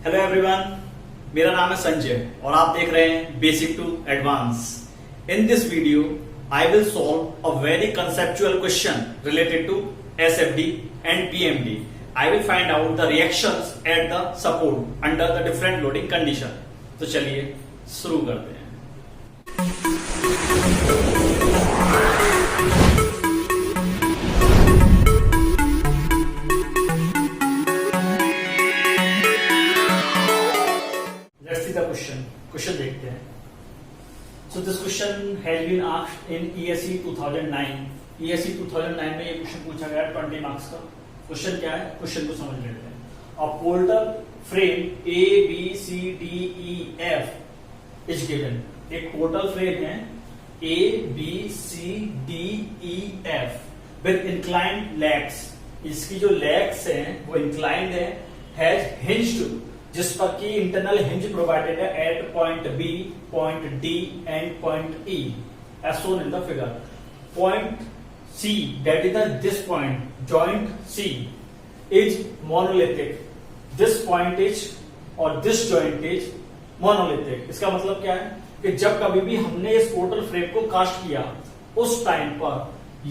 Hello everyone, मेरा नाम है संजय और आप देख रहे हैं basic to advance. In this video I will solve a very conceptual question related to SFD and BMD. I will find out the reactions at the support under the different loading condition. तो चलिए शुरू करते हैं। Question देखते हैं। So this question has been asked in ESE 2009। ESE 2009 में ये question पूछा गया 20 मार्क्स का। क्वेश्चन क्या है, क्वेश्चन को समझ लेते हैं। A portal frame ABCDEF is given. एक पोर्टल फ्रेम है ABCDEF विद इंक्लाइंड लेग्स। इसकी जो लेग्स हैं वो इंक्लाइंड है, हैज हिंज्ड, जिस पर की इंटरनल हिंज प्रोवाइडेड है at point B, point D and point E as shown in the figure. Point C, that is this point, joint C is monolithic. This point is और this joint is monolithic. इसका मतलब क्या है कि जब कभी भी हमने इस पोर्टल फ्रेम को कास्ट किया उस टाइम पर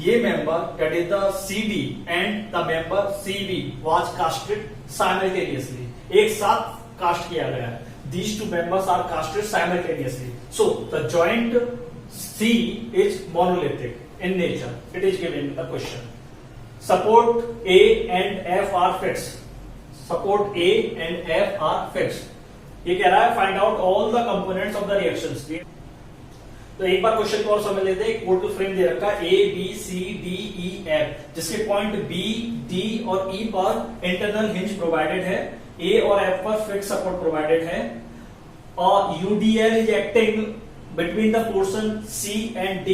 ये member that is the CD and the member CB was casted simultaneously. एक साथ कास्ट किया गया है। These two members are casted simultaneously. So the joint C is monolithic in nature. It is given in the question. Support A and F are fixed. Support A and F are fixed. ये कह रहा है find out all the components of the reactions. तो एक बार question को और समझ लेते हैं। एक पोर्टल फ्रेम दे रखा है ABCDEF, जिसके पॉइंट B, D और E पर इंटरनल हिंज प्रोवाइडेड है। A और F पर फिक्स सपोर्ट प्रोवाइडेड है और UDL is acting between the portion C and D,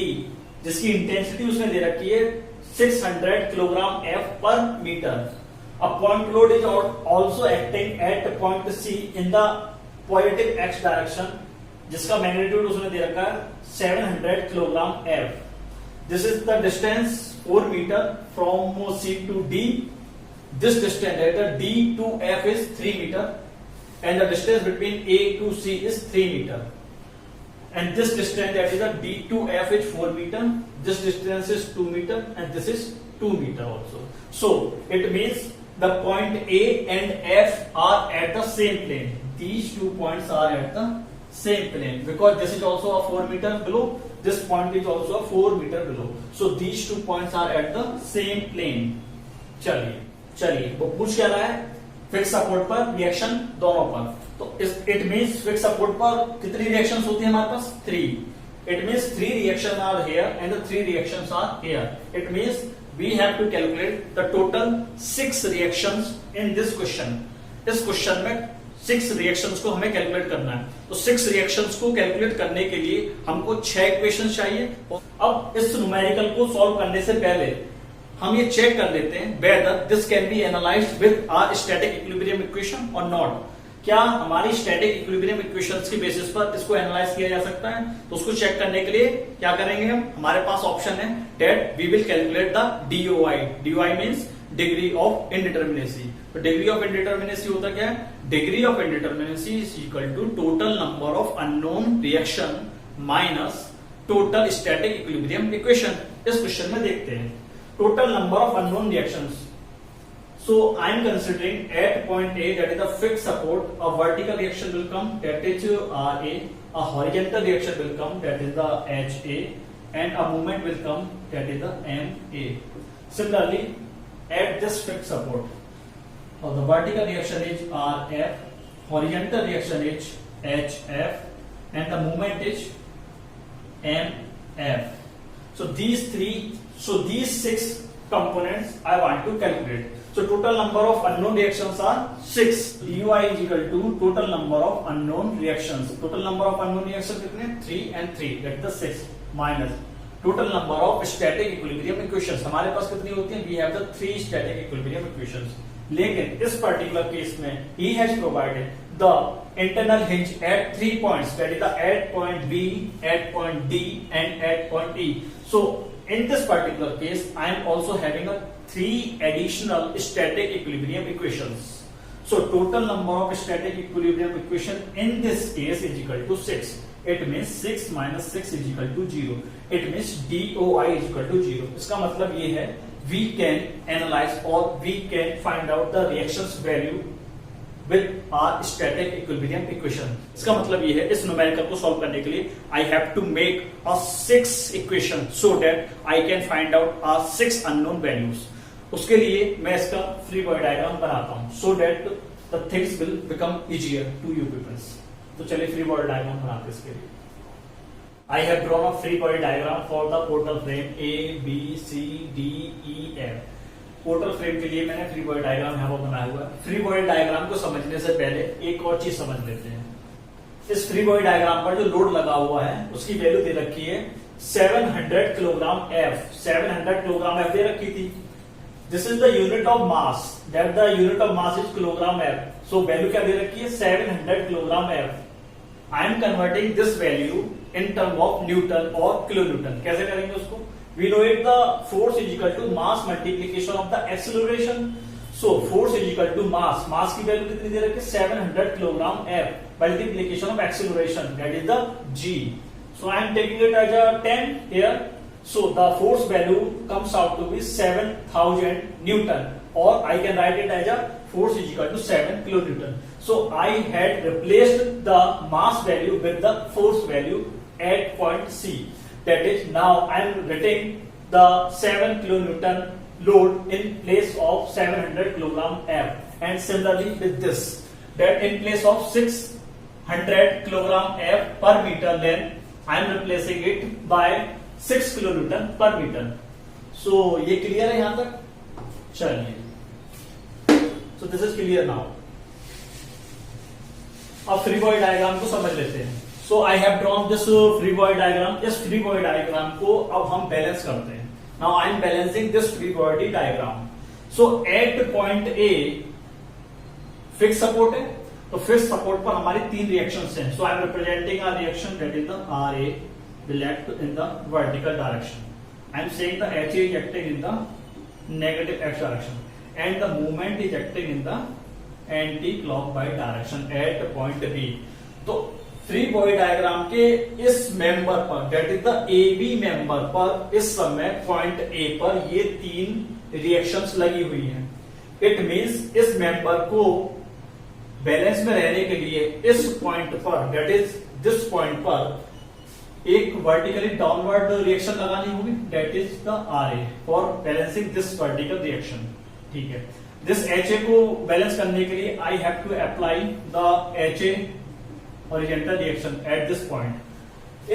जिसकी इंटेंसिटी उसने दे रखी है 600 किलोग्राम F पर metre. A point load is also acting at point C in the positive X direction, जिसका मैग्नीट्यूड उसने दे रखा है 700 kilogram F। This is the distance 4 metre from C to D। This distance that the D to F is 3 meter and the distance between A to C is 3 meter, and this distance that is the D to F is 4 meter, this distance is 2 meter and this is 2 meter also. So it means the point A and F are at the same plane. These two points are at the same plane because this is also a 4 meter below, this point is also a 4 meter below. So these two points are at the same plane. चलिए वो पूछ क्या रहा है, fix support पर reaction दोनों पर। तो इट मींस फिक्स सपोर्ट पर कितनी रिएक्शंस होती है हमारे पास? 3। It means 3 reaction are here and the 3 reactions are here. It means we have to calculate the total 6 reactions in this question. इस क्वेश्चन में 6 रिएक्शंस को हमें कैलकुलेट करना है। तो 6 रिएक्शंस को कैलकुलेट करने के लिए हमको 6 इक्वेशन चाहिए। अब इस न्यूमेरिकल को सॉल्व करने से पहले हम ये चेक कर लेते हैं whether this can be analyzed with our static equilibrium equation or not। क्या हमारी स्टैटिक इक्विलिब्रियम इक्वेशंस की बेसिस पर इसको एनालाइज किया जा सकता है? तो उसको चेक करने के लिए क्या करेंगे हम, हमारे पास ऑप्शन है that we will calculate the DOI। DOI means degree of indeterminacy. तो डिग्री ऑफ इनडिटर्मिनेसी होता क्या है? Degree of indeterminacy is equal to total number of unknown reaction minus total static equilibrium equation. इस question में देखते हैं total number of unknown reactions. So I am considering at point A, that is the fixed support, a vertical reaction will come, that is RA, a horizontal reaction will come, that is the HA, and a movement will come, that is the MA. Similarly, at this fixed support, the vertical reaction is RF, horizontal reaction is HF, and the movement is MF. So these 6 components I want to calculate. So total number of unknown reactions are 6. DOI is equal to total number of unknown reactions. Total number of unknown reactions कितने? 3 and 3. That is the 6 minus total number of static equilibrium equations. हमारे पास कितनी होती है? We have the 3 static equilibrium equations. लेकिन इस particular case में he has provided the internal hinge at 3 points, that is the at point B, at point D and at point E. So in this particular case I am also having a 3 additional static equilibrium equations. So total number of static equilibrium equation in this case is equal to 6. It means 6 minus 6 is equal to 0. It means DOI is equal to 0. इसका मतलब ये है we can analyze or we can find out the reactions value with our static equilibrium equation. इसका मतलब ये है इस numerical को सॉल्व करने के लिए I have to make a 6 equation so that I can find out our 6 unknown values. उसके लिए मैं इसका फ्री बॉडी डायग्राम बनाता हूं so that the things will become easier to you people. तो चलिए फ्री बॉडी डायग्राम बनाते हैं इसके लिए. I have drawn a free body diagram for the portal frame A, B, C, D, E, F. Portal frame के लिए मैंने free body diagram यहाँ पर बनाया हुआ है. फ्री बॉडी डायग्राम को समझने से पहले एक और चीज समझ लेते हैं. इस फ्री बॉडी डायग्राम पर जो लोड लगा हुआ है उसकी वैल्यू दे रखी है 700 किलोग्राम F. 700 किलोग्राम F दे रखी थी. This is the unit of mass, that the unit of mass is kilogram F. So value क्या दे रखी है 700 kilogram F. I am converting this value in term of Newton और kilo Newton. कैसे करेंगे उसको? We know it the force is equal to mass multiplication of the acceleration. So force is equal to mass. Mass की value कितनी दे रखी है 700 kilogram F. Multiplication of acceleration, that is the G. So I am taking it as a 10 here. So the force value comes out to be 7000 Newton, or I can write it as a force is equal to 7 kilonewton. So I had replaced the mass value with the force value at point C. That is, now I am getting the 7 kilonewton load in place of 700 kilogram F. And similarly with this, that in place of 600 kilogram F per meter length, I am replacing it by 6 kilonewton per meter. So ये clear है यहां तक? चलिए. So this is clear now. अब free body diagram को समझ लेते हैं. So I have drawn this free body diagram. इस free body diagram को अब हम बैलेंस करते हैं. Now I am balancing this free body diagram. So at point A fixed support है. तो fixed support पर हमारी 3 reactions हैं. So I am representing a reaction that is the RA will act in the vertical direction. I am saying the HA is acting in the negative X direction and the movement is acting in the anti-clockwise direction at point B. तो free body diagram के इस member पर, that is the AB member पर, इस समय point A पर ये 3 reactions लगी हुई हैं. इट मींस इस मेंबर को बैलेंस में रहने के लिए इस पॉइंट पर, दैट इज दिस पॉइंट पर, एक वर्टिकली डाउनवर्ड रिएक्शन लगानी होगी, that is the RA for balancing this vertical reaction. ठीक है. दिस HA को बैलेंस करने के लिए I have to apply the HA horizontal reaction at this point.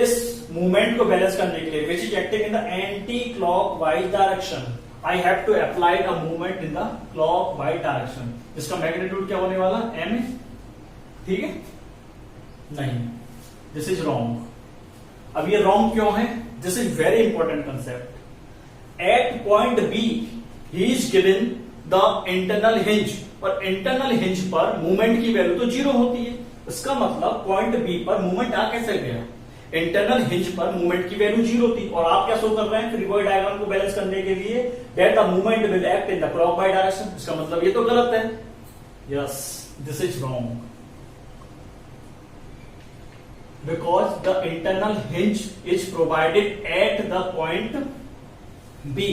इस मूवमेंट को बैलेंस करने के लिए, which is acting in the anti-clockwise direction, I have to apply a movement in the clockwise direction. इसका magnitude क्या होने वाला? M. ठीक है? नहीं, this is wrong. अब ये wrong क्यों है? This is very important concept. At point B, he is given the internal hinge, और internal hinge पर मूवमेंट की वैल्यू तो 0 होती है. इसका मतलब पॉइंट बी पर मूवमेंट आ कैसे गया? इंटरनल हिंज पर मूवमेंट की वैल्यू 0 थी, और आप क्या शो कर रहे हैं फ्री बॉडी डायग्राम को बैलेंस करने के लिए, that the movement will act in the clockwise direction. इसका मतलब ये तो गलत है. Yes, this is wrong, because the internal hinge is provided at the point B.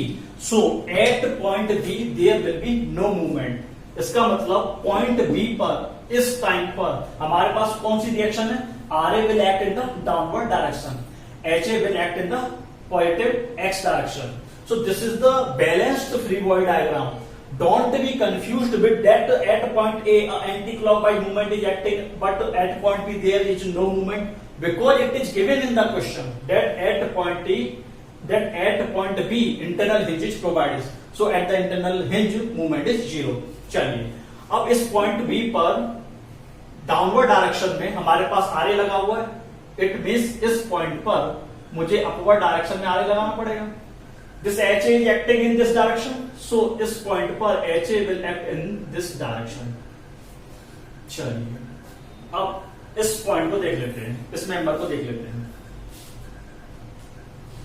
So at point B there will be no movement. इसका मतलब point B पर इस टाइम पर हमारे पास कौन सी रिएक्शन है? RA will act in the downward direction, HA will act in the positive X direction. So this is the balanced free body diagram. Don't be confused with that at point A anti-clockwise movement is acting, but at point B there is no movement, because it is given in the question that at point B internal hinge is provided. So at the internal hinge movement is 0. चलिए, अब इस point B पर downward direction में हमारे पास RA लगा हुआ है. It means इस पॉइंट पर मुझे अपवर्ड डायरेक्शन में RA लगाना पड़ेगा. This HA is acting in this direction, so इस पॉइंट पर HA will act in this direction. चलिए, अब इस पॉइंट को देख लेते हैं, इस मेंबर को देख लेते हैं.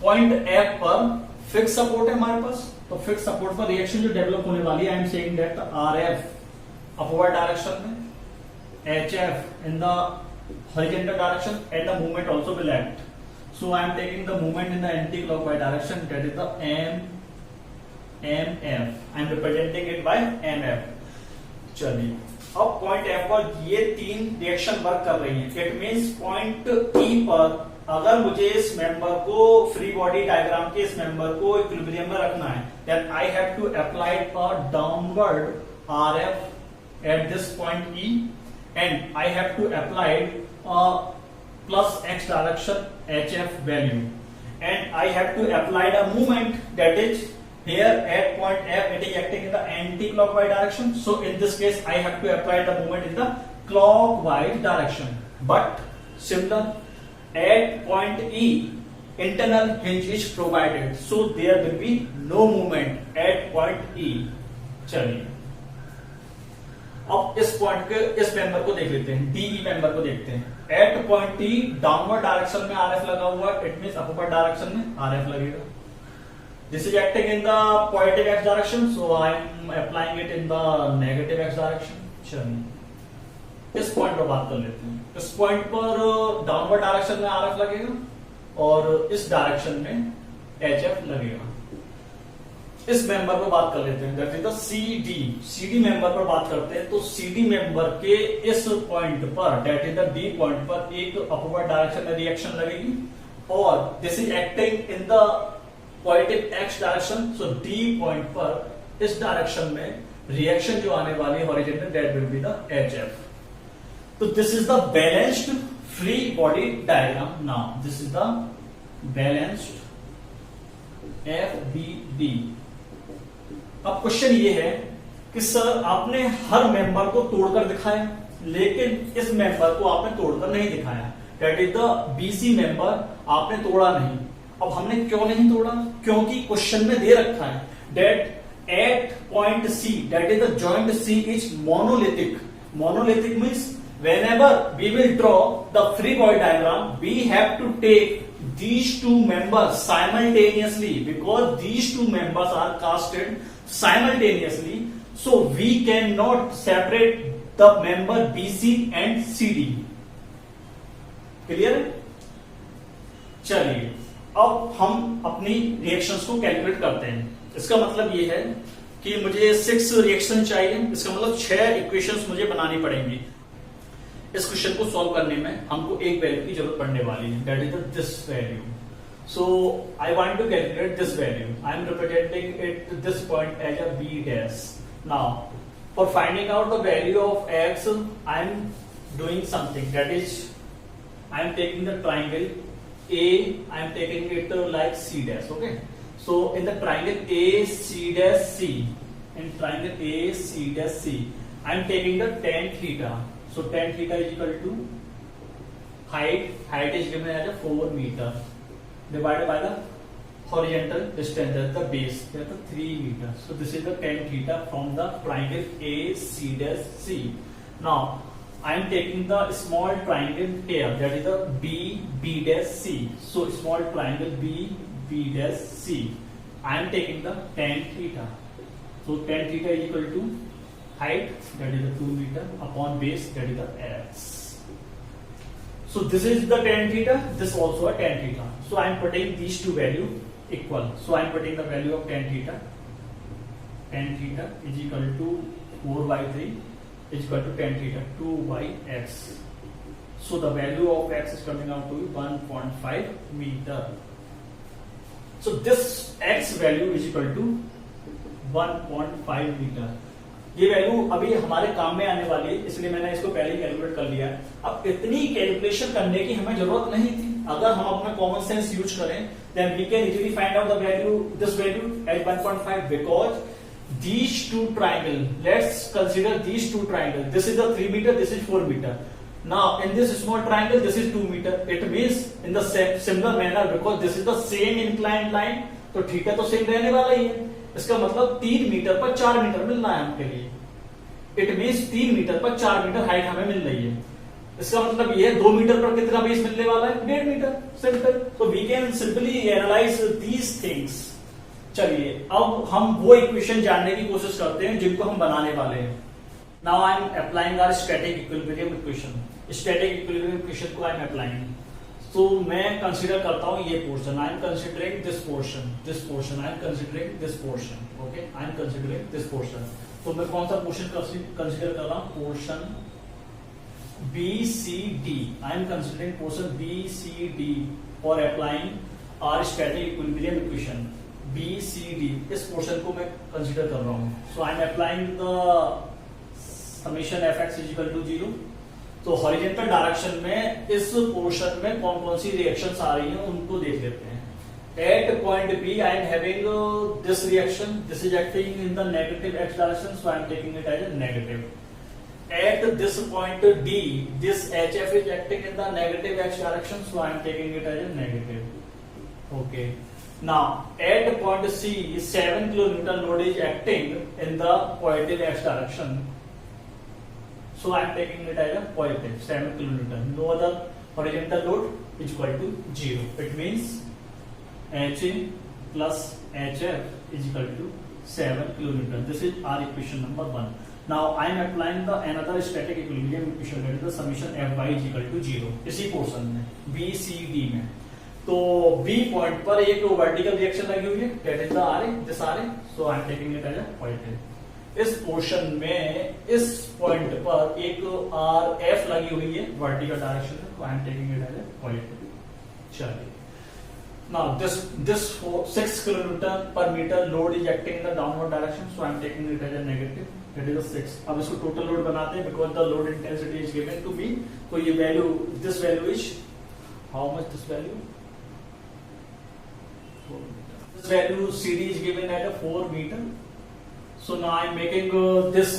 पॉइंट F पर फिक्स सपोर्ट है हमारे पास. तो फिक्स सपोर्ट पर रिएक्शन जो डेवलप होने वाली है, I am saying that RF upward direction में, HF in the horizontal direction and the movement also will act. So I am taking the movement in the anti-clockwise direction, that is the MF. I am representing it by MF. चलिए अब point F पर ये तीन reaction work कर रही हैं. It means point E पर अगर मुझे इस मेंबर को फ्री बॉडी डायग्राम के इस मेंबर को इक्विलिब्रियम में रखना है, then I have to apply a downward RF at this point E and I have to apply plus x direction HF value, and I have to apply the movement that is here at point F. It is acting in the anti-clockwise direction, so in this case I have to apply the movement in the clockwise direction. But similar at point E, internal hinge is provided, so there will be no movement at point E. चलिए अब इस point के इस member को देख लेते हैं, DE member को देखते हैं. At point T downward direction में RF लगा हुआ है, इट मींस अपवर्ड डायरेक्शन में RF लगेगा. This is acting in the positive x direction, so I am applying it in the negative x direction. चलिए इस पॉइंट पर बात कर लेते हैं. इस पॉइंट पर डाउनवर्ड डायरेक्शन में RF लगेगा और इस डायरेक्शन में HF लगेगा. इस मेंबर पर बात कर लेते हैं, that is the CD member पर बात करते हैं. तो CD मेंबर के इस पॉइंट पर, that is the D point पर एक अपवर्ड डायरेक्शन में रिएक्शन लगेगी और this is acting in the positive x direction. So D point पर इस डायरेक्शन में रिएक्शन जो आने वाली है horizontal, that will be the HF. तो this is the balanced free body diagram. Now this is the balanced FBD. अब question ये है कि सर आपने हर मेंबर को तोड़कर दिखाया, लेकिन इस मेंबर को आपने तोड़कर नहीं दिखाया. That is the BC member आपने तोड़ा नहीं. अब हमने क्यों नहीं तोड़ा? क्योंकि क्वेश्चन में दे रखा है that at point C, that is the joint C is monolithic. Monolithic means whenever we will draw the free body diagram, we have to take these two members simultaneously, because these two members are casted simultaneously, so we cannot separate the member BC and CD. Clear है? चलिए अब हम अपनी reactions को calculate करते हैं. इसका मतलब ये है कि मुझे 6 रिएक्शन चाहिए. इसका मतलब 6 इक्वेशंस मुझे बनानी पड़ेंगी. इस क्वेश्चन को सॉल्व करने में हमको एक वैल्यू की जरूरत पड़ने वाली है, that is this value. So I want to calculate this value. I am representing it this point as a B dash. Now for finding out the value of x, I am doing something, that is I am taking the triangle A, I am taking it like C dash. Okay, so in the triangle AC dash C, in triangle AC dash C, I am taking the tan theta. So tan theta is equal to height. Height is given as a 4 meter divided by the horizontal distance at the base, that is 3 meter. So this is the tan theta from the triangle AC dash C. Now I am taking the small triangle here, that is the B dash C. So small triangle B dash C. I am taking the tan theta. So tan theta is equal to height, that is the 2 meter, upon base, that is the x. So this is the tan theta. This also a tan theta. So I am putting these two value equal. So I am putting the value of tan theta. Tan theta is equal to 4 by 3. Is equal to tan theta 2 by x. So the value of x is coming out to 1.5 meter. So this x value is equal to 1.5 meter. ये value अभी हमारे काम में आने वाली है, इसलिए मैंने इसको पहले ही कैलकुलेट कर लिया है. अब इतनी कैलकुलेशन करने की हमें जरूरत नहीं थी. अगर हम अपना कॉमन सेंस यूज करें, then we can easily find out the value, this value as 1.5, because these two triangle, let's consider these two triangle. This is the 3 meter, this is 4 meter. Now in this small triangle, this is 2 meter. It means in the similar manner, because this is the same inclined line, तो theta तो same रहने वाला ही है. इसका मतलब 3 metre पर 4 metre मिलना है हमके लिए. इट मीन्स 3 मीटर पर 4 मीटर हाइट हमें मिल रही है. इसका मतलब ये है 2 मीटर पर कितना बेस मिलने वाला है? 1.5 metre. Simple. So we can simply analyze these things. चलिए अब हम वो इक्वेशन जानने की कोशिश करते हैं जिनको हम बनाने वाले हैं. Now I am applying our static equilibrium equation. Static equilibrium equation को आई एम अप्लाइंग। तो मैं कंसीडर करता हूं ये portion, I am considering this portion, I am considering this portion, okay, I am considering this portion. तो मैं कौन सा पोर्शन कंसीडर कर रहा हूं? Portion B C D. I am considering portion B C D for applying our static equilibrium equation. B C D इस portion को मैं कंसीडर कर रहा हूं। So I am applying the summation F X is equal to 0। तो horizontal direction में इस portion में कौन कौन सी रिएक्शंस आ रही हैं उनको देख लेते हैं। At point B, I am having this reaction. This is acting in the negative x direction, so I am taking it as a negative. At this point D, this HF is acting in the negative x direction, so I am taking it as a negative. Okay. Now, at point C, 7 kilonewton load is acting in the positive x direction, so I am taking it as a positive 7 kilonewton. No other horizontal load is equal to 0. It means HA plus HF is equal to 7 kilonewton. This is our equation number 1. Now I am applying the another static equilibrium equation, that is the summation Fy is equal to 0 इसी portion में B C D में। तो B point पर एक vertical reaction लगी हुई है, that is the RA, this RA, so I am taking it as a positive। इस पोर्शन में इस पॉइंट पर एक RF लगी हुई है वर्टिकल डायरेक्शन में, तो I am taking it as a positive। चलिए, now this 6 kilonewton per meter load is acting in the downward direction, so I am taking it as a negative, that is a 6। अब इसको total load बनाते हैं because the load intensity is given to me। तो ये value, this value is how much? This value, this value CD is given at a 4 meter। So now I am making this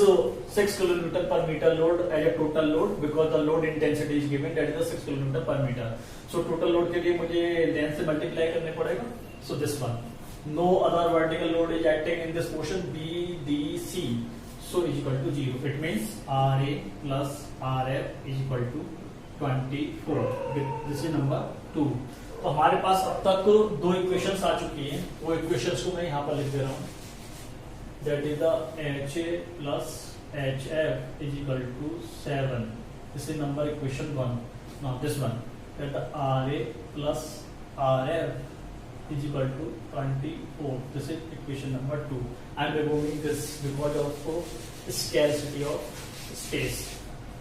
6 kilonewton per meter load as a total load because the load intensity is given, that is the 6 kilonewton per meter। So total load के लिए मुझे length से multiply करने पड़ेगा। So this one, no other vertical load is acting in this portion BDC, so is equal to 0। It means RA plus RF is equal to 24। This is number 2। तो हमारे पास अब तक दो इक्वेशंस आ चुकी हैं, वो इक्वेशंस को मैं यहाँ पर लिख दे रहा हूँ। That is the HA plus HF is equal to 7। This is number equation 1। Now this one, that the RA plus RF is equal to 24। This is equation number 2। I am removing this because of scarcity of space।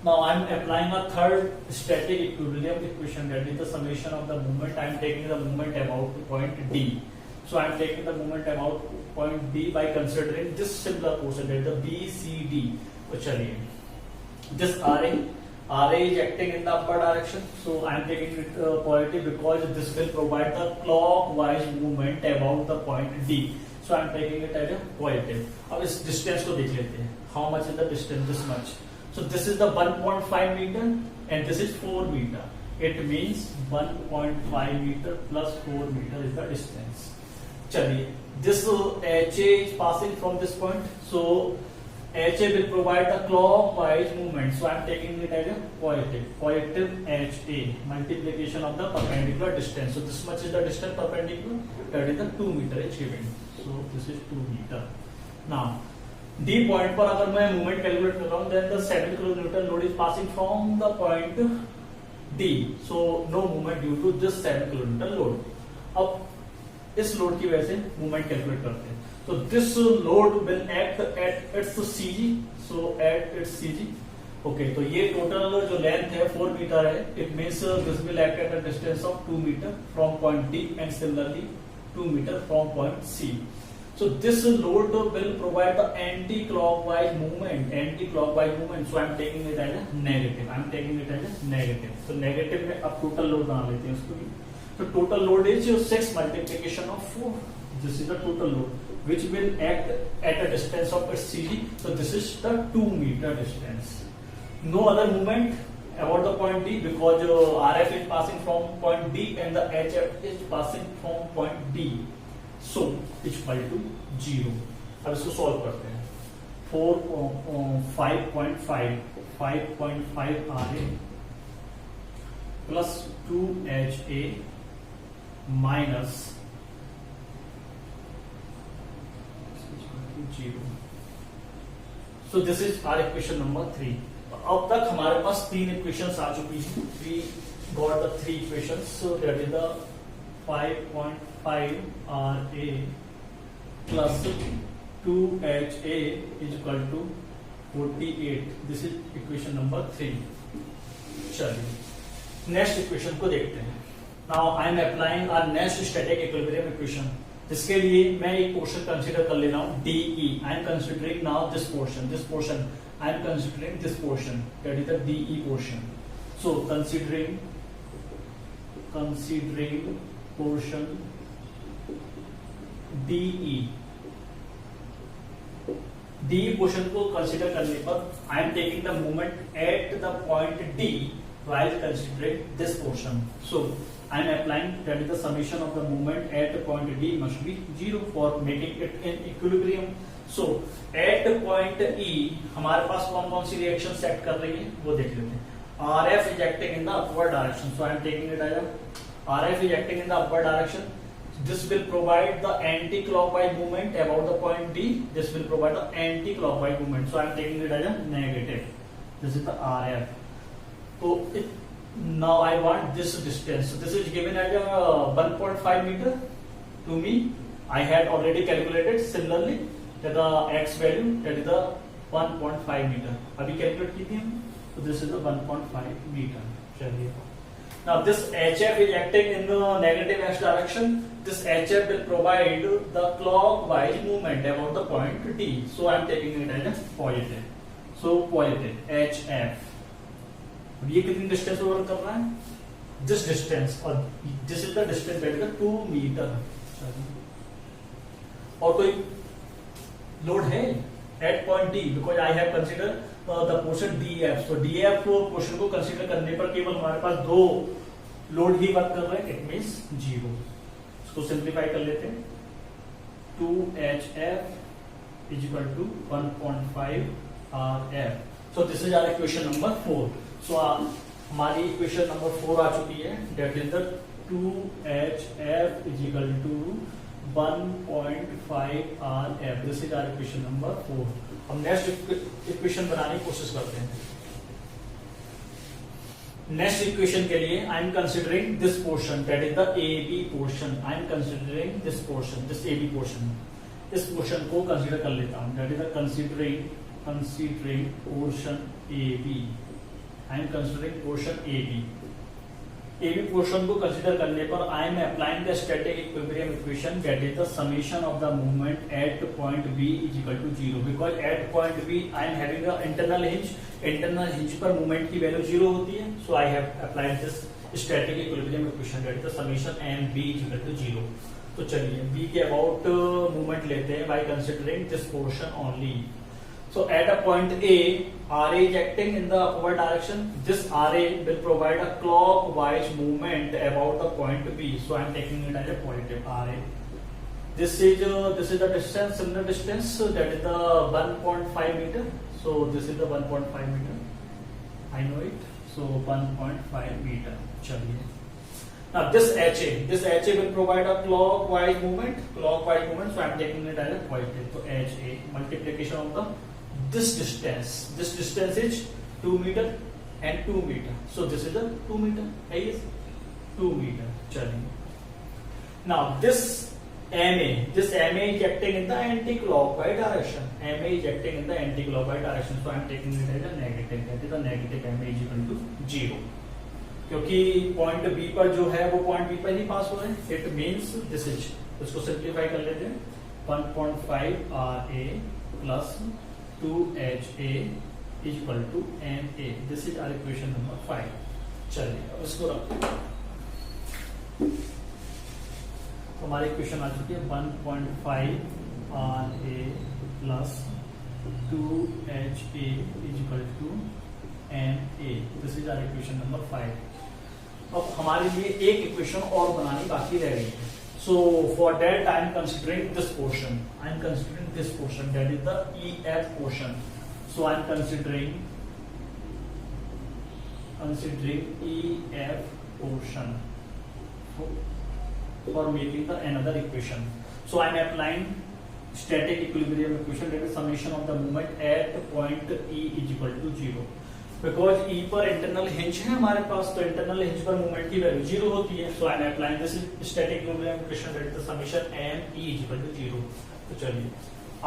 Now I am applying a third static equilibrium equation, that is the summation of the moment। I am taking the moment about point D। So I am taking the moment about point D by considering this similar portion, that is the BCD। तो चलिए, this RA is acting in the upper direction, so I am taking it positive because this will provide the clockwise movement about the point D, so I am taking it as a positive। अब इस distance को देख लेते हैं, how much is the distance? This much। So this is the 1.5 meter and this is 4 meter। It means 1.5 meter plus 4 meter is the distance। चलिए, this HA is passing from this point, so HA will provide the clockwise movement, so I am taking it as a positive HA multiplication of the perpendicular distance। So this much is the distance perpendicular, that is the 2 meter is given, so this is 2 meter। Now D point पर अगर मैं movement calculate कर रहा हूँ, then the 7 kilonewton load is passing from the point D, so no movement due to this 7 kilonewton load। अब इस load की वजह से मूवमेंट कैलकुलेट करते हैं। तो this load will act at its CG, so at its CG, okay. तो ये टोटल जो लेंथ है 4 मीटर है। It means this will act at a distance of 2 metre from point D and similarly 2 metre from point C. So this load will provide the anti clockwise movement, so I am taking it as a negative. तो negative में अब total load बना लेते हैं उसको भी। So total load is 6 multiplication of 4. This is the total load which will act at a distance of its CG. So this is the 2 meter distance. No other movement about the point D because RF is passing from point D and the HF is passing from point D. So it's equal to 0। अब इसको solve करते हैं। 5.5 RA plus 2 HA minus 0। So this is our equation number 3. अब तक हमारे पास 3 equations आ चुकी हैं. We got the 3 equations. So that is the 5.5 RA plus 2HA is equal to 48. This is equation number 3. चलिए नेक्स्ट इक्वेशन को देखते हैं. Now I am applying our next static equilibrium equation. जिसके लिए मैं एक पोर्शन कंसीडर कर ले रहा हूं DE. I am considering now this portion I am considering this portion, that is the DE portion. So considering portion DE portion को consider करने पर I am taking the moment at the point D while considering this portion. So I am applying, that is the summation of the moment at the point D must be 0 for making it in equilibrium. So at point E हमारे पास कौन कौन सी reaction set कर रही है वो देख लेते हैं. RF is acting in the upward direction, so I am taking it as a RF is acting in the upward direction. This will provide the anti-clockwise movement about the point D. This will provide the anti-clockwise movement, so I am taking it as a negative. This is the RF. So now I want this distance. So this is given as a 1.5 meter to me. I had already calculated similarly. The x value, that is the 1.5 meter. अभी calculate की थी हम. So this is the 1.5 meter. चलिए. Now this HF is acting in the negative x direction. This HF will provide the clockwise movement about the point D. So I am taking it as a positive. So positive HF. अब ये कितनी distance over कर रहा है? This distance, और this is the distance, that is the 2 meter. और कोई load है at point D, because I have consider the portion DF. So DF portion को कंसिडर करने पर केवल हमारे पास 2 लोड ही वर्क कर रहे हैं. It means 0. इसको सिंप्लीफाई कर लेते हैं. 2HF is equal to 1.5 RF. So this is our equation number 4. सो हमारी इक्वेशन नंबर 4 आ चुकी है. That is the 2HF is equal to 1.5 RF. This is our equation number 4. हम नेक्स्ट इक्वेशन बनाने की कोशिश करते हैं. नेक्स्ट इक्वेशन के लिए I am considering this portion, that is the AB portion. I am considering this portion, this AB portion. इस portion को कंसिडर कर लेता हूं. That is the considering portion AB. I am considering portion AB. AB portion को consider करने पर I am applying the static equilibrium equation, that is the summation of the movement at point B is equal to 0. Because at point B I am having the internal hinge पर movement की value 0 होती है. So I have applied this static equilibrium equation, that is the summation M B is equal to 0. तो चलिए B के about movement लेते हैं by considering this portion only. So at a point A, RA is acting in the upward direction. This RA will provide a clockwise movement about the point B. So I am taking it as a positive RA. This is the distance, similar distance. So that is the 1.5 meter. So this is the 1.5 meter. I know it. So 1.5 meter. चलिए. Now this HA will provide a clockwise movement. So I am taking it as a positive. So HA multiplication of the this distance is 2 meter and 2 meter. So this is a 2 meter. है ये 2 meter. चलिए. Now this MA is acting in the anti-clockwise direction. MA is acting in the anti-clockwise direction. So I am taking it as a negative. That is the negative MA is equal to 0. क्योंकि point B पर जो है वो point B पर ही पास हो रहे हैं. It means this is, इसको सिंप्लीफाई कर लेते हैं. 1.5 RA plus 2HA is equal to MA. This is our equation number 5. चलिए अब इसको रखते हैं. हमारी इक्वेशन आ चुकी है 1.5 RA plus 2HA is equal to MA. This is our equation number 5. अब हमारे लिए एक इक्वेशन और बनानी बाकी रह गई है. So for that I am considering this portion. That is the EF portion. So I am considering EF portion for making the another equation. So I am applying static equilibrium equation, that is summation of the moment at point E is equal to 0. Because E पर internal hinge है हमारे पास, तो internal hinge पर moment की value 0 होती है. So I am applying this static equilibrium equation, that is the summation m E is equal to 0. तो चलिए,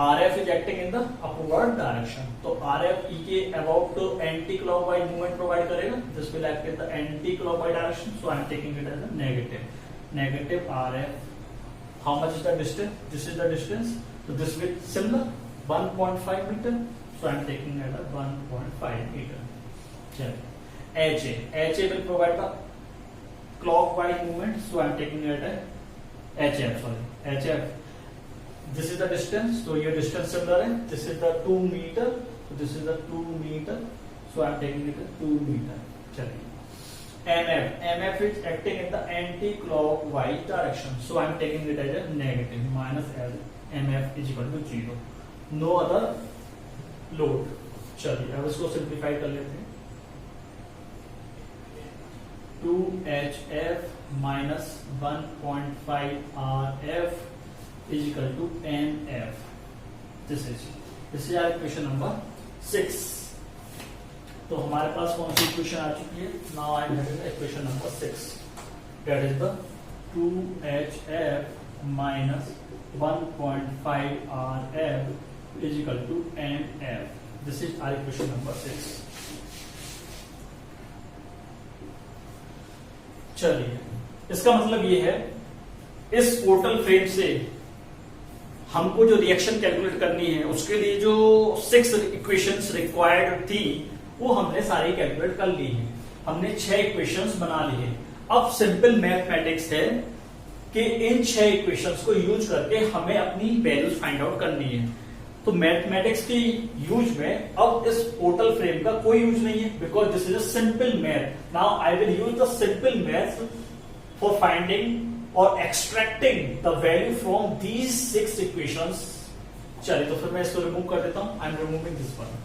RF is acting in the upward direction. तो RF E के about anti clockwise movement provide करेगा. This will act in the anti clockwise direction. So I am taking it as a negative RF. How much is the distance? This is the distance. So this will similar 1.5 meter. So I am taking it as 1.5 meter. HA will provide the clockwise movement. So I am taking it as HF. Sorry, HF. This is the distance. So your distance similar है. This is the 2 meter. So this is the 2 meter. So I am taking it as 2 meter. चलिए. MF is acting in the anti-clockwise direction. So I am taking it as a negative minus L. MF is equal to 0. No other load. चलिए अब इसको simplify कर लेते हैं. 2HF minus 1.5 RF is equal to NF. This is our equation number 6. तो हमारे पास कौन सी equation आ चुकी है? Now I am having equation number 6, that is the 2HF minus 1.5 RF is equal to NF. This is our equation number 6. चलिए, इसका मतलब ये है, इस पोर्टल फ्रेम से हमको जो रिएक्शन कैलकुलेट करनी है उसके लिए जो 6 इक्वेशंस रिक्वायर्ड थी वो हमने सारी कैलकुलेट कर ली है. हमने 6 इक्वेशंस बना ली है. अब सिंपल मैथमेटिक्स है कि इन 6 इक्वेशंस को यूज करके हमें अपनी वैल्यूज फाइंड आउट करनी है. तो मैथमेटिक्स की यूज में अब इस पोर्टल फ्रेम का कोई यूज नहीं है, because this is a simple math. Now I will use the simple math for finding और extracting the value from these 6 equations. चलिए, तो फिर मैं इसको रिमूव कर देता हूं. I am removing this one.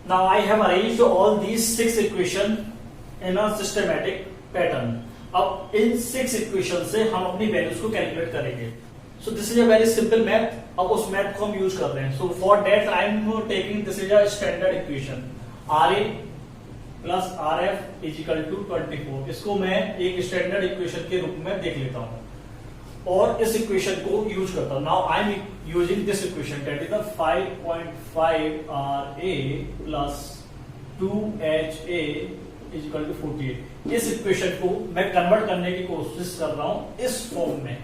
Now I have arranged all these 6 equations in a systematic pattern. अब इन 6 इक्वेशन से हम अपनी वैल्यूज को कैलकुलेट करेंगे. So this is a very simple math. अब उस मैथ को हम यूज कर रहे हैं. So for that I am taking this is a standard equation, RA plus RF is equal to 24. इसको मैं एक स्टैंडर्ड इक्वेशन के रूप में देख लेता हूं और इस इक्वेशन को यूज करता हूं. Now I am using this equation, that is the 5.5 RA plus 2HA is equal to 48. इस इक्वेशन को मैं कन्वर्ट करने की कोशिश कर रहा हूं इस फॉर्म में.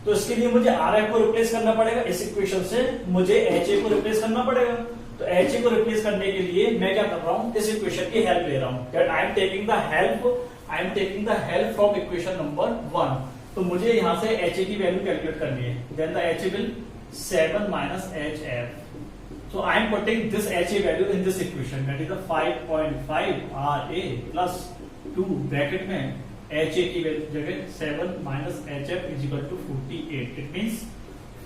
तो इसके लिए मुझे RF को रिप्लेस करना पड़ेगा. इस इक्वेशन से मुझे HA को रिप्लेस करना पड़ेगा. तो HA को रिप्लेस करने के लिए मैं क्या कर रहा हूं, इस इक्वेशन की हेल्प ले रहा हूं. That I am taking the help from equation number 1. तो मुझे यहां से HA की वैल्यू कैलकुलेट करनी है. Then the HA will 7 minus HF. So I am putting this HA value in this equation, that is the 5.5 RA plus 2 bracket में HA की जगह 7 minus HF is equal to 48. It means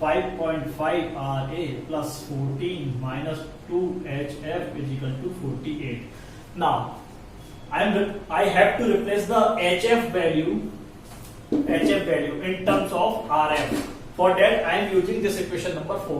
5.5 RA plus 14 minus 2 HF is equal to 48. Now I have to replace the HF value in terms of RF. For that I am using this equation number 4.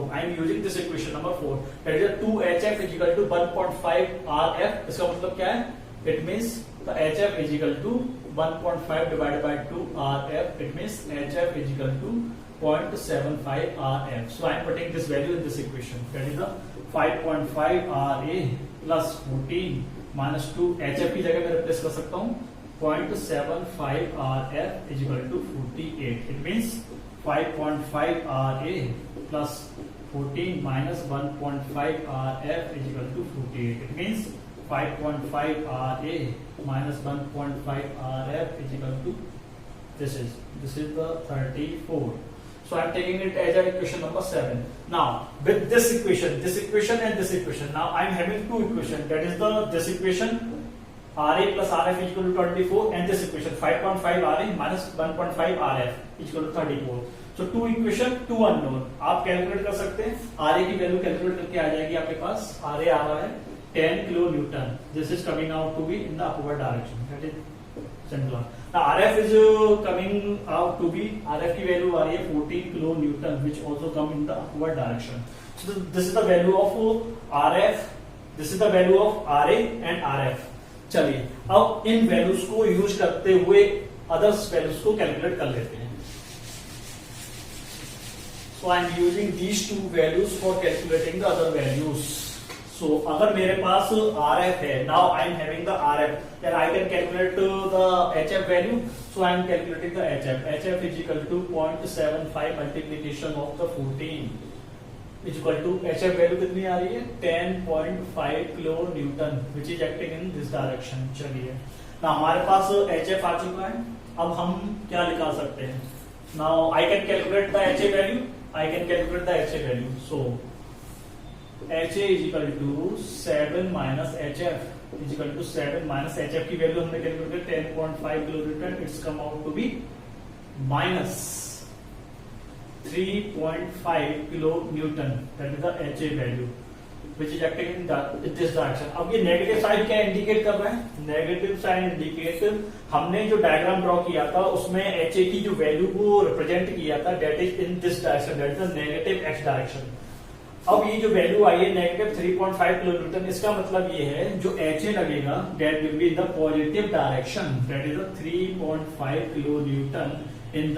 That is 2HF is equal to 1.5 RF. इसका मतलब क्या है? It means the HF is equal to 1.5 divided by 2 RF. It means HF is equal to 0.75 RF. So I am putting this value in this equation. That is the 5.5 RA plus 14 minus 2 HF की जगह मैं replace कर सकता हूँ 0.75 RF is equal to 48. It means 5.5 RA plus 14 minus 1.5 RF is equal to 48. It means 5.5 RA minus 1.5 RF is equal to this is the 34. So I am taking it as a equation number 7. Now with this equation and this equation, now I am having two equations. That is this equation RA plus RF is equal to 24 and this equation 5.5 RA minus 1.5 RF is equal to 34. So two equation, two unknown. आप calculate कर सकते हैं. RA की value calculate करके आ जाएगी आपके पास. RA आ रहा है 10 kilonewton. This is coming out to be in the upward direction. That is simple. Now RF is coming out to be, RF की value आ रही है 14 kilonewton, which also come in the upward direction. So this is the value of RF. This is the value of RA and RF. चलिए अब इन values को use करते हुए others values को calculate कर लेते हैं. So I am using these two values for calculating the other values. So अगर मेरे पास RF है, now I am having the RF, then I can calculate the HF value. So I am calculating the HF. HF is equal to 0.75 multiplication of the 14 is equal to HF value कितनी आ रही है 10.5 kilo Newton, which is acting in this direction. चलिए now हमारे पास HF आ चुका है. अब हम क्या निकाल सकते हैं? Now I can calculate the HA value. I can calculate the HA value. So HA is equal to 7 minus HF is equal to 7 minus HF की वैल्यू हमने कैलकुलेट किया 10.5 kilo Newton. It's come out to be minus 3.5 kilo Newton. That is the HA value which is acting in this direction. अब ये negative side क्या indicate कर रहा है? Negative side indicate, हमने जो डायग्राम ड्रॉ किया था उसमें HA की जो वैल्यू को रिप्रेजेंट किया था that is in this direction, that is the negative x direction. अब ये जो वैल्यू आई है नेगेटिव 3.5 किलो न्यूटन, इसका मतलब ये है जो HA लगेगा that will be in the positive direction, that is the 3.5 kilo newton in the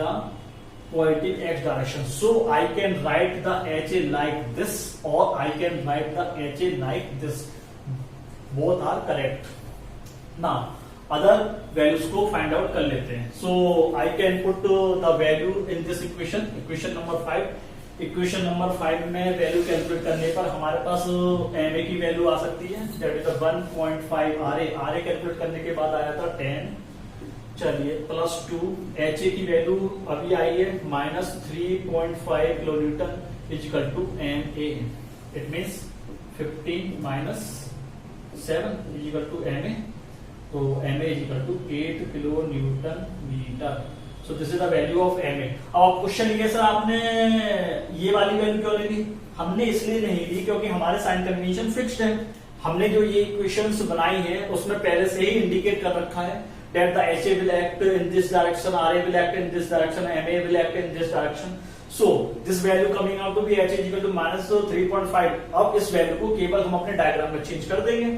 positive x direction. So I can write the HA like this or I can write the HA like this. Both are correct. Now other values को find out कर लेते हैं. So I can put the value in this equation, equation number 5. Equation number 5 में value calculate करने पर हमारे पास MA की value आ सकती है, that is the 1.5 RA. RA calculate करने के बाद आया था 10. चलिए प्लस 2 HA की वैल्यू अभी आई है minus 3.5 kilo newton is equal to MA. It means 15 minus 7 is equal to MA. तो MA is equal to 8 kilo newton metre. So this is the value of MA. अब question ये sir आपने ये वाली value क्यों ले ली? हमने इसलिए नहीं ली क्योंकि हमारे साइन कन्वेंशन फिक्स्ड है. हमने जो ये इक्वेशंस बनाई है उसमें पहले से ही इंडिकेट कर रखा है that the HA will act in this direction, RA will act in this direction, MA will act in this direction. So this value coming out to be HA is equal to minus 3.5. अब इस value को केवल हम अपने diagram में change कर देंगे.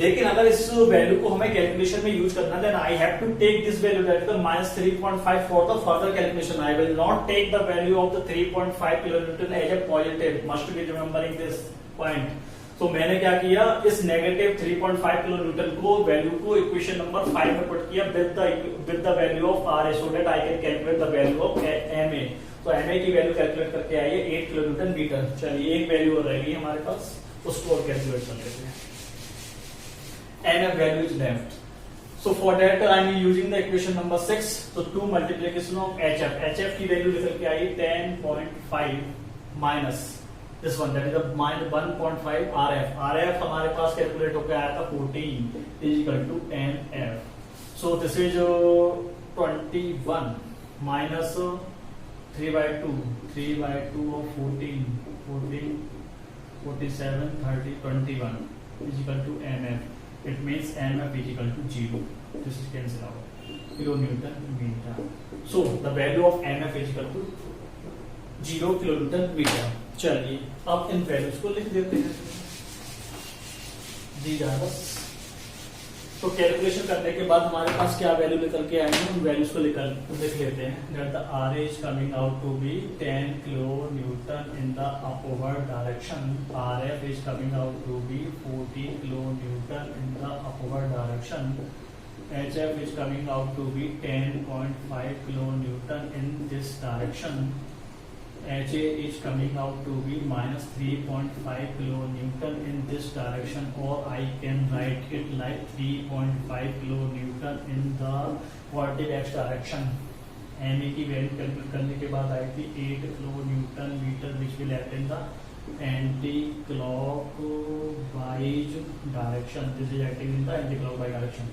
लेकिन अगर इस वैल्यू को हमें कैलकुलेशन में यूज करना then I have to take this value that is the minus 3.5 for the further calculation. I will not take the value of the 3.5 kilo newton as a positive. Must be remembering this point. तो मैंने क्या किया, इस negative 3.5 kilo newton को value को equation number 5 में put किया with the value of RA so that I can calculate the value of MA. तो MA की वैल्यू कैलकुलेट करके आई है 8 किलो न्यूटन मीटर. चलिए एक वैल्यू और रहेगी हमारे पास, उसको और कैलकुलेट कर लेते हैं. MF value is left. So for that I am using the equation number 6. So 2 multiplication of HF. HF की वैल्यू निकल के आई 10.5 minus this one that is the minus 1.5 RF. RF हमारे पास कैलकुलेट होकर आया था 14 is equal to MF. So this is 21 minus 3/2 of 14 47 30 21 is equal to MF. It means MF is equal to 0. This is cancel out. Kilonewton meter. So the value of MF is equal to 0 kilonewton meter. चलिए अब इन values को लिख देते हैं. जी ज्यादा तो calculation करने के बाद हमारे पास क्या वैल्यू निकल के आएंगे उन वैल्यूज को लिख लेते हैं. That the RA is coming out to be 10 kilo newton in the upward direction. RF is coming out to be 14 kilo newton in the upward direction. HF is coming out to be 10.5 kilo Newton in this direction. HA is coming out to be minus 3.5 kilo Newton in this direction, or I can write it like 3.5 kilo Newton in the positive x direction. MA की value calculate करने के बाद आई थी 8 kilo newton metre which will act in the anti clockwise direction. This is acting in the anti clockwise direction.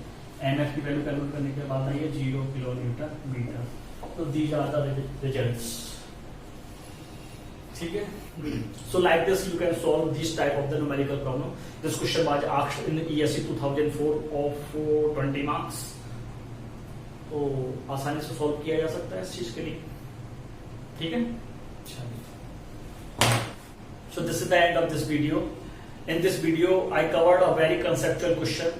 MF की value calculate करने के बाद आई है 0 किलो न्यूटन मीटर. तो दीज आर द रिजल्ट्स. ठीक है. So like this you can solve this type of the numerical problem. This question was asked in ESE 2004 of 20 marks. तो आसानी से सॉल्व किया जा सकता है इस चीज के लिए. ठीक है. So this is the end of this video. In this video I covered a very conceptual question.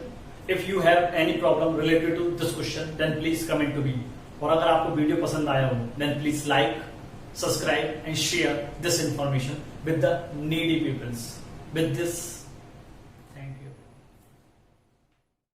If you have any problem related to this question, then please comment to me. और अगर आपको video पसंद आया हो, then please like, subscribe and share this information with the needy peoples. With this